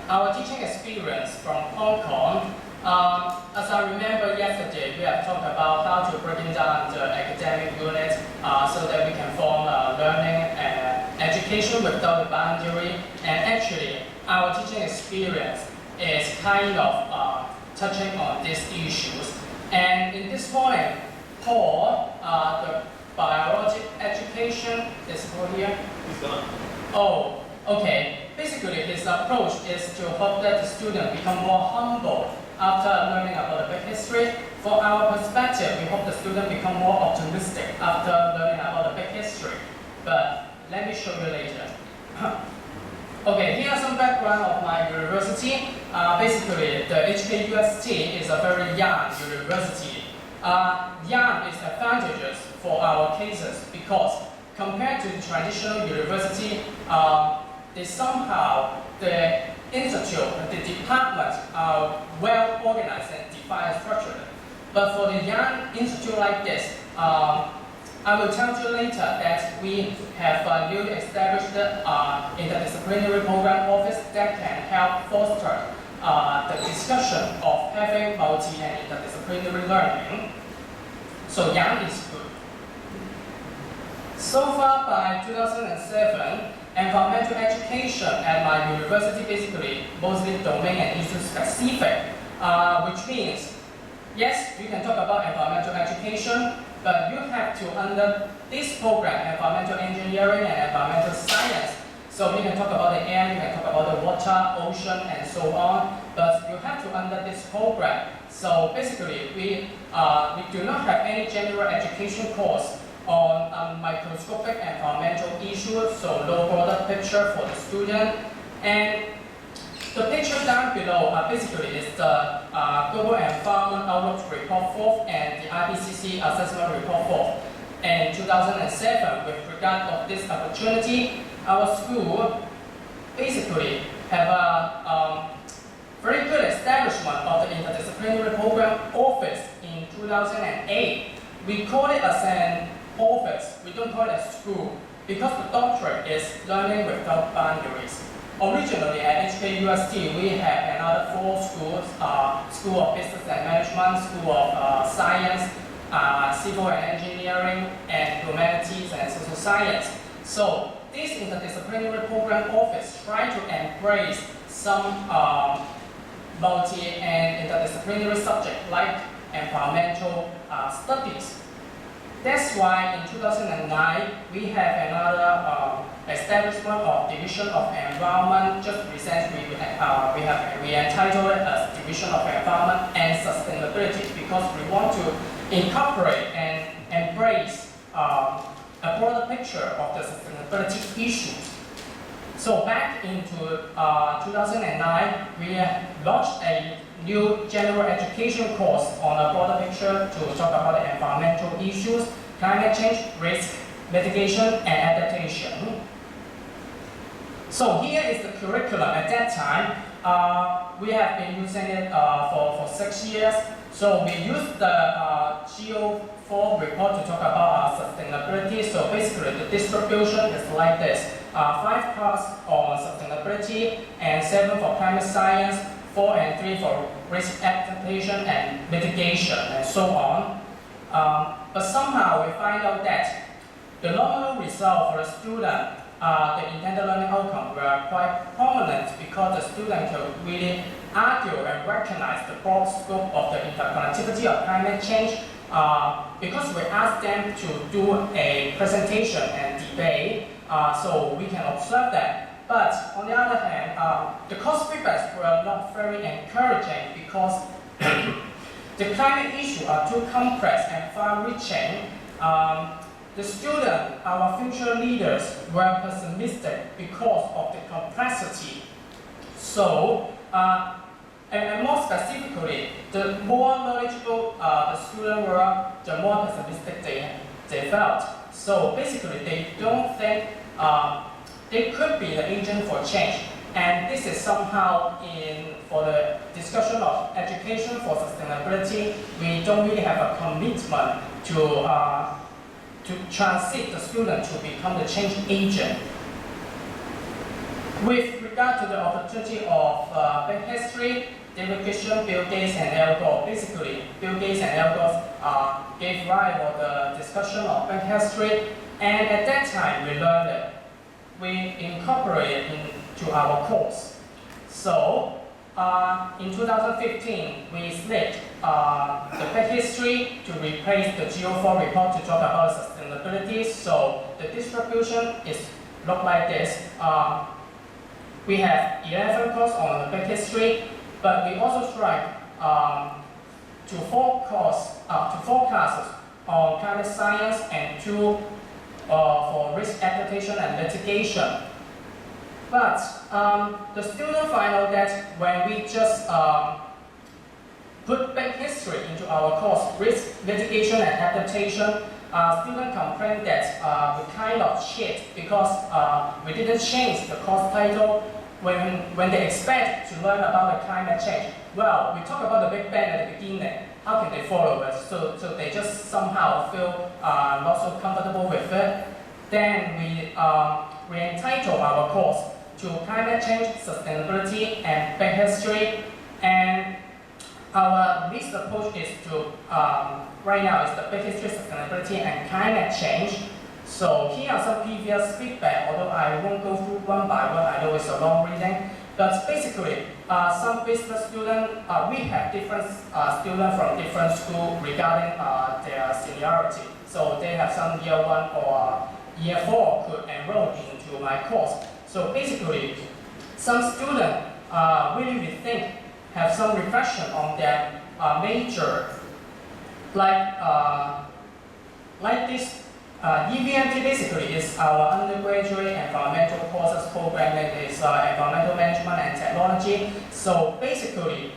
our teaching experience from Hong Kong. As I remember yesterday, we have talked about how to break down the academic unit so that we can form learning and education without a boundary. And actually, our teaching experience is kind of touching on these issues. And in this morning, Paul, the biology education is over here. He's gone. Oh, okay. Basically, his approach is to hope that the student become more humble after learning about the big history. For our perspective, we hope the student become more optimistic after learning about the big history. But let me show you later. Okay, here's some background of my university. Basically, the HKUST is a very young university. Young is advantageous for our cases because compared to the traditional university, the institute, the departments are well organized and defined and structured. But for the young institute like this, I will tell you later that we have a newly established interdisciplinary program office that can help foster the discussion of having multi and interdisciplinary learning. So young is good. So far by 2007, environmental education at my university basically mostly domain and issue specific, which means, yes, we can talk about environmental education, but you have to under this program, environmental engineering and environmental science. So we can talk about the air, you can talk about the water, ocean, and so on, but you have to under this program. So basically, we do not have any general education course on microscopic environmental issues, so low broader picture for the student. And the picture down below basically is the Global Environment Outlook Report 4 and the IPCC Assessment Report 4. In 2007, with regard of this opportunity, our school basically have a very good establishment of the interdisciplinary program office in 2008. We call it as an office, we don't call it a school, because the doctrine is learning without boundaries. Originally at HKUST, we have another 4 schools, School of Business and Management, School of Science, Civil and Engineering, and Humanities and Social Science. So this interdisciplinary program office tries to embrace some multi and interdisciplinary subjects like environmental studies. That's why in 2009, we have another establishment of Division of Environment. Just recently, we entitled it as Division of Environment and Sustainability because we want to incorporate and embrace a broader picture of the sustainability issues. So back into 2009, we launched a new general education course on a broader picture to talk about the environmental issues, climate change, risk, mitigation, and adaptation. So here is the curriculum. At that time, we have been using it for 6 years. So we used the GO4 report to talk about sustainability. So basically, the distribution is like this. 5 parts on sustainability and 7 for climate science, 4 and 3 for risk adaptation and mitigation, and so on. But somehow we find out that the nominal result for the student, the intended learning outcome, were quite prominent because the student could really argue and recognize the broad scope of the interconnectivity of climate change because we asked them to do a presentation and debate, so we can observe that. But on the other hand, the course feedbacks were not very encouraging because the climate issues are too complex and far-reaching. The students, our future leaders, were pessimistic because of the complexity. So, and more specifically, the more knowledgeable the students were, the more pessimistic they felt. So basically, they don't think they could be the agent for change. And this is somehow for the discussion of education for sustainability, we don't really have a commitment to transit the student to become the change agent. With regard to the opportunity of back history, David Christian, Bill Gates, and Al Gore. Basically, Bill Gates and Al Gore gave rise to the discussion of back history, and at that time we learned it. We incorporated it into our course. So, in 2015, we split the back history to replace the GO4 report to talk about sustainability. So, the distribution is look like this. We have 11 courses on the back history, but we also try to forecast on climate science and 2 for risk adaptation and litigation. But the students find out that when we just put back history into our course, risk, litigation, and adaptation, students complain that we kind of cheat because we didn't change the course title when they expect to learn about the climate change. Well, we talk about the Big Bang at the beginning. How can they follow us? So they just somehow feel not so comfortable with it. Then we entitle our course to climate change, sustainability, and back history. And our least approach is to, right now, is the back history, sustainability, and climate change. So here are some previous feedback, although I won't go through one by one, I know it's a long reading. But basically, some business students, we have different students from different schools regarding their seniority. So they have some year 1 or year 4 could enroll into my course. So basically, some students really we think have some reflection on their major, like this. EVMT basically is our undergraduate environmental courses program. It is environmental management and technology. So basically,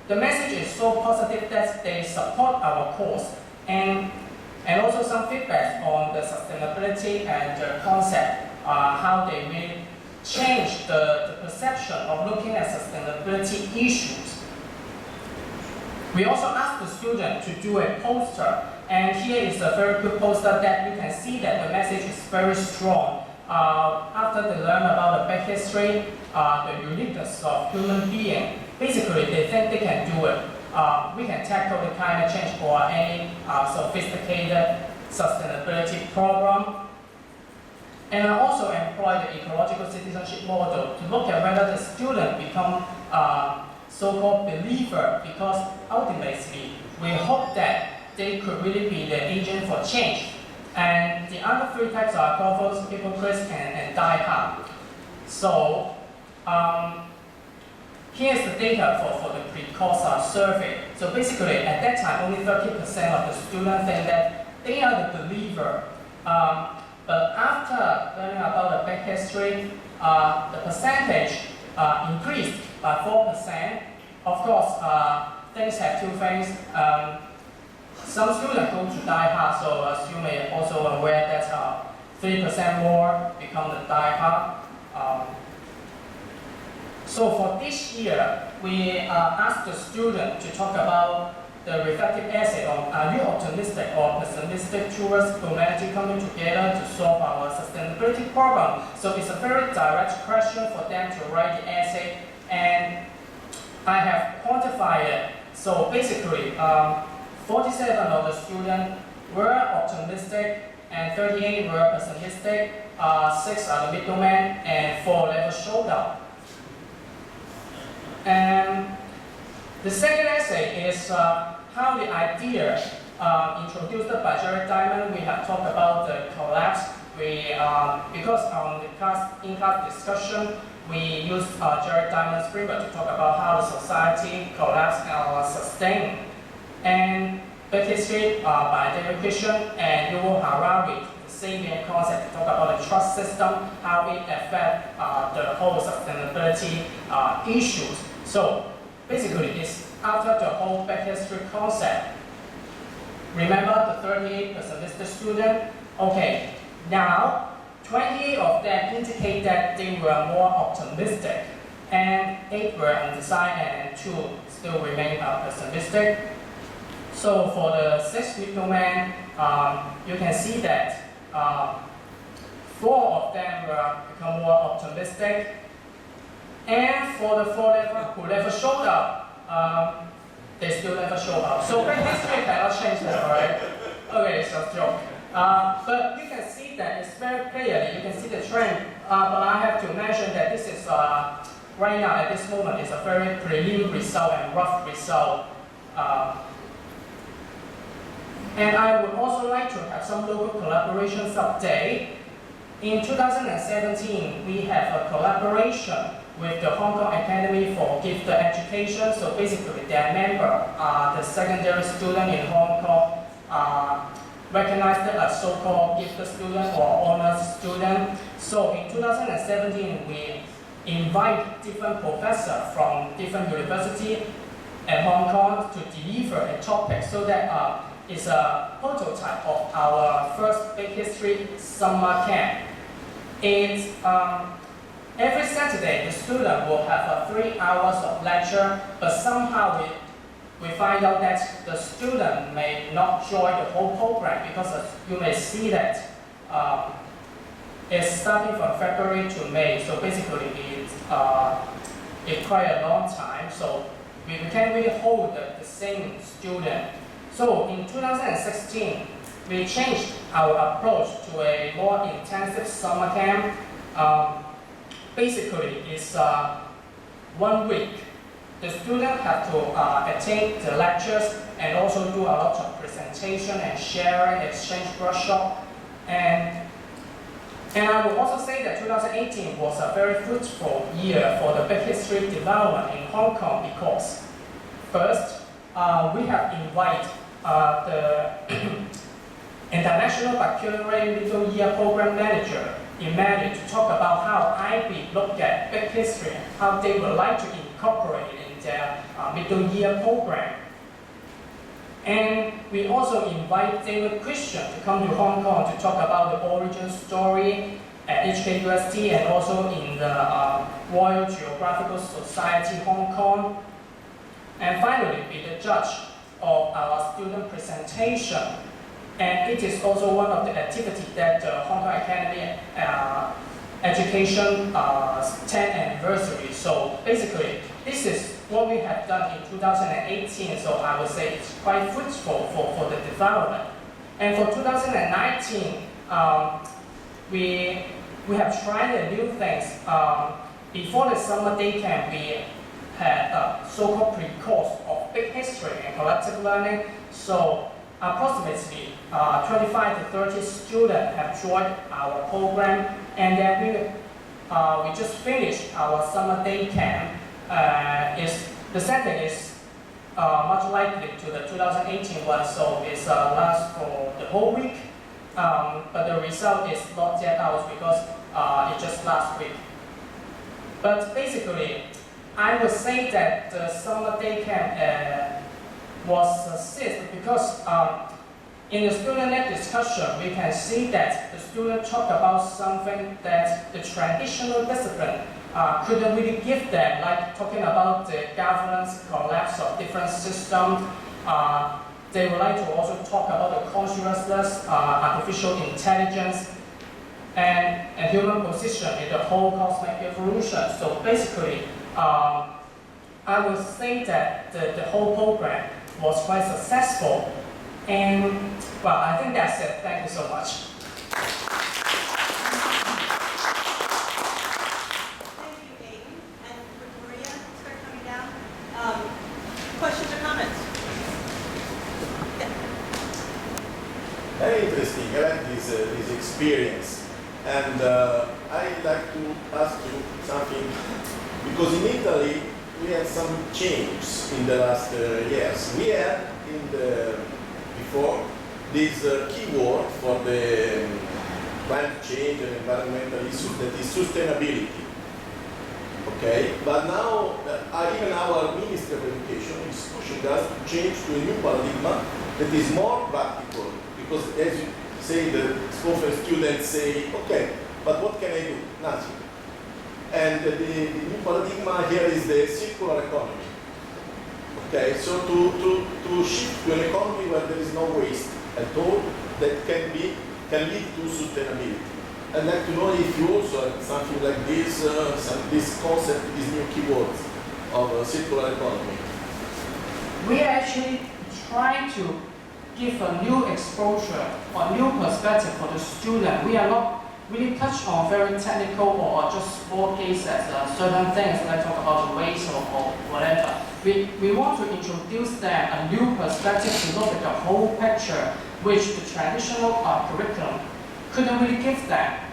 the message is so positive that they support our course, and also some feedback on the sustainability and the concept, how they will change the perception of looking at sustainability issues. We also asked the student to do a poster, and here is a very good poster that you can see that the message is very strong. After they learn about the back history, the uniqueness of human being, basically they think they can do it. We can tackle the climate change or any sophisticated sustainability problem. And I also employ the ecological citizenship model to look at whether the student become so-called believer, because ultimately we hope that they could really be the agent for change. And the other 3 types are conformists, hypocrites, and die-hard. So here's the data for the pre-course survey. So basically, at that time, only 30% of the students think that they are the believer. But after learning about the back history, the percentage increased by 4%. Of course, things have 2 things. Some students go to die-hard, so as you may also aware that 3% more become the die-hard. So for this year, we asked the student to talk about the reflective essay on are you optimistic or pessimistic towards humanity coming together to solve our sustainability problem. So it's a very direct question for them to write the essay, and I have quantified it. So basically, 47 of the students were optimistic and 38 were pessimistic, 6 are the middlemen, and 4 left a showdown. And the second essay is how the idea introduced by Jared Diamond. We have talked about the collapse. Because on the in-class discussion, we used Jared Diamond's framework to talk about how the society collapsed or sustained. And back history by David Christian and Yuval Harari, the same concept to talk about the trust system, how it affects the whole sustainability issues. So basically, it's after the whole back history concept. Remember the 38 pessimistic student? Okay, now 28 of them indicate that they were more optimistic, and 8 were undecided, and 2 still remain pessimistic. So for the 6 middlemen, you can see that 4 of them will become more optimistic. And for the 4 level who never showed up, they still never show up. So history cannot change that, alright? Okay, it's a joke. But you can see that it's very clearly, you can see the trend. But I have to mention that this is, right now at this moment, it's a very prelim result and rough result. And I would also like to have some local collaborations update. In 2017, we have a collaboration with the Hong Kong Academy for Gifted Education. So basically, their member are the secondary student in Hong Kong, recognized as so-called gifted student or honors student. So in 2017, we invite different professors from different universities in Hong Kong to deliver a topic so that it's a prototype of our first Big History summer camp. It's every Saturday, the student will have 3 hours of lecture, but somehow we find out that the student may not join the whole program because you may see that it's starting from February to May, so basically it's quite a long time, so we can't really hold the same student. So in 2016, we changed our approach to a more intensive summer camp. Basically, it's 1 week. The students have to attend the lectures and also do a lot of presentation and sharing, exchange workshop. And I would also say that 2018 was a very fruitful year for the Big History development in Hong Kong because first, we have invited the International Baccalaureate Middle Year Program Manager in Milan to talk about how IB look at Big History, how they would like to incorporate it in their middle year program. And we also invite David Christian to come to Hong Kong to talk about the origin story at HKUST and also in the Royal Geographical Society Hong Kong. And finally, be the judge of our student presentation. And it is also one of the activities that the Hong Kong Academy Education 10th anniversary. So basically, this is what we have done in 2018. So I would say it's quite fruitful for the development. And for 2019, we have tried new things. Before the summer day camp, we had a so-called pre-course of Big History and collective learning. So approximately 25 to 30 students have joined our program, and then we just finished our summer day camp. The setting is much likely to the 2018 one, so it's lasts for the whole week. But the result is not yet out because it just last week. But basically, I would say that the summer day camp was a success because in the student-led discussion, we can see that the students talk about something that the traditional discipline couldn't really give them, like talking about the governance collapse of different systems. They would like to also talk about the consciousness, artificial intelligence, and human position in the whole cosmic evolution. So basically, I would say that the whole program was quite successful. And, well, I think that's it. Thank you so much. Thank you, Aidan. And Victoria, start coming down. Questions or comments? Yeah. Very interesting. I like this experience. And I'd like to ask you something, because in Italy, we had some changes in the last years. We had before this keyword for the climate change and environmental issues, that is sustainability. Okay, but now even our Ministry of Education is pushing us to change to a new paradigm that is more practical. Because as you say, the school students say, okay, but what can I do? Nothing. And the new paradigm here is the circular economy. Okay, so to shift to an economy where there is no waste at all, that can lead to sustainability. I'd like to know if you also have something like this, this concept, these new keywords of circular economy. We are actually trying to give a new exposure or new perspective for the student. We are not really touch on very technical or just small cases, certain things like talk about the waste or whatever. We want to introduce them a new perspective to look at the whole picture, which the traditional curriculum couldn't really give them.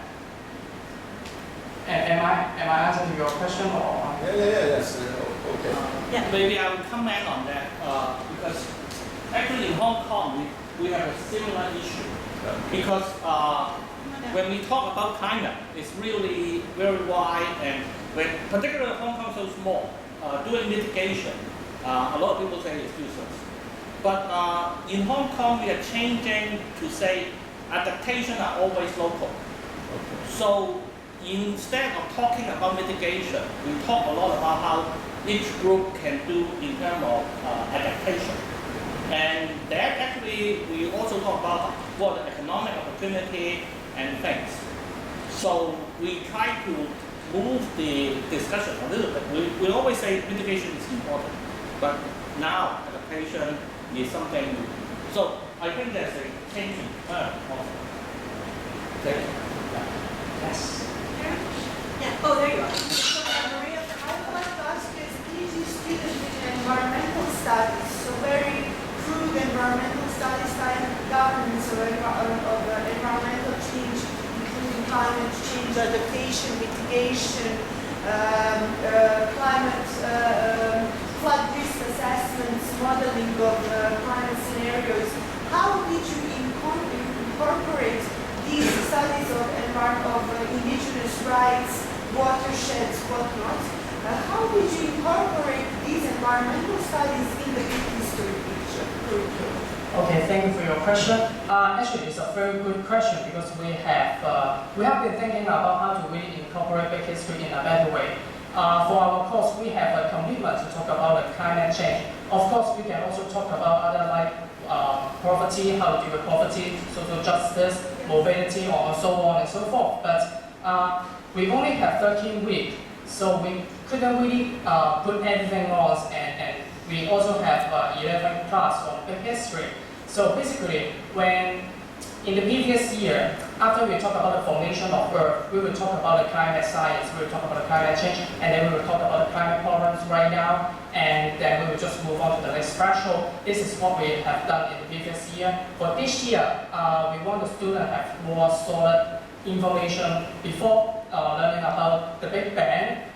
Am I answering your question or? Yes. Okay. Yeah. Maybe I will comment on that because actually in Hong Kong we have a similar issue because when we talk about climate, it's really very wide, and when particularly Hong Kong so small, doing mitigation, a lot of people say it's useless. But in Hong Kong, we are changing to say adaptation are always local. So instead of talking about mitigation, we talk a lot about how each group can do in terms of adaptation. And that actually, we also talk about what the economic opportunity and things. So we try to move the discussion a little bit. We always say mitigation is important, but now adaptation is something new. So I think there's a change in term also. Thank you. Yes. Yeah. Oh, there you are. So, Maria, I would like to ask you, as a PhD student in environmental studies, so very crude environmental studies, governance of environmental change, including climate change, adaptation, mitigation, climate, flood risk assessments, modeling of climate scenarios. How did you incorporate these studies of indigenous rights, watersheds, whatnot? How did you incorporate these environmental studies in the big history curriculum? Okay, thank you for your question. Actually, it's a very good question because we have been thinking about how to really incorporate big history in a better way. For our course, we have a commitment to talk about the climate change. Of course, we can also talk about other like poverty, how to deal with poverty, social justice, mobility, or so on and so forth. But we only have 13 weeks, so we couldn't really put everything on, and we also have 11 class on big history. So basically, when in the previous year, after we talk about the formation of Earth, we will talk about the climate science, we will talk about the climate change, and then we will talk about the climate problems right now, and then we will just move on to the next threshold. This is what we have done in the previous year. For this year, we want the student to have more solid information before learning about the Big Bang.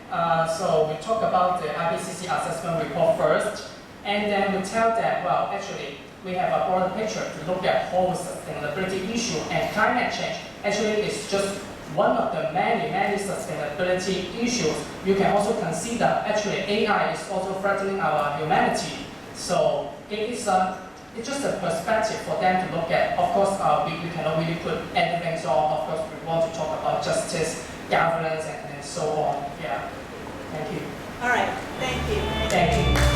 So we talk about the IPCC assessment report first, and then we tell them, well, actually, we have a broader picture to look at whole sustainability issue, and climate change actually is just one of the many sustainability issues. You can also consider actually AI is also threatening our humanity. So it's just a perspective for them to look at. Of course, we cannot really put everything on. Of course, we want to talk about justice, governance, and so on. Yeah. Thank you. All right. Thank you. Thank you.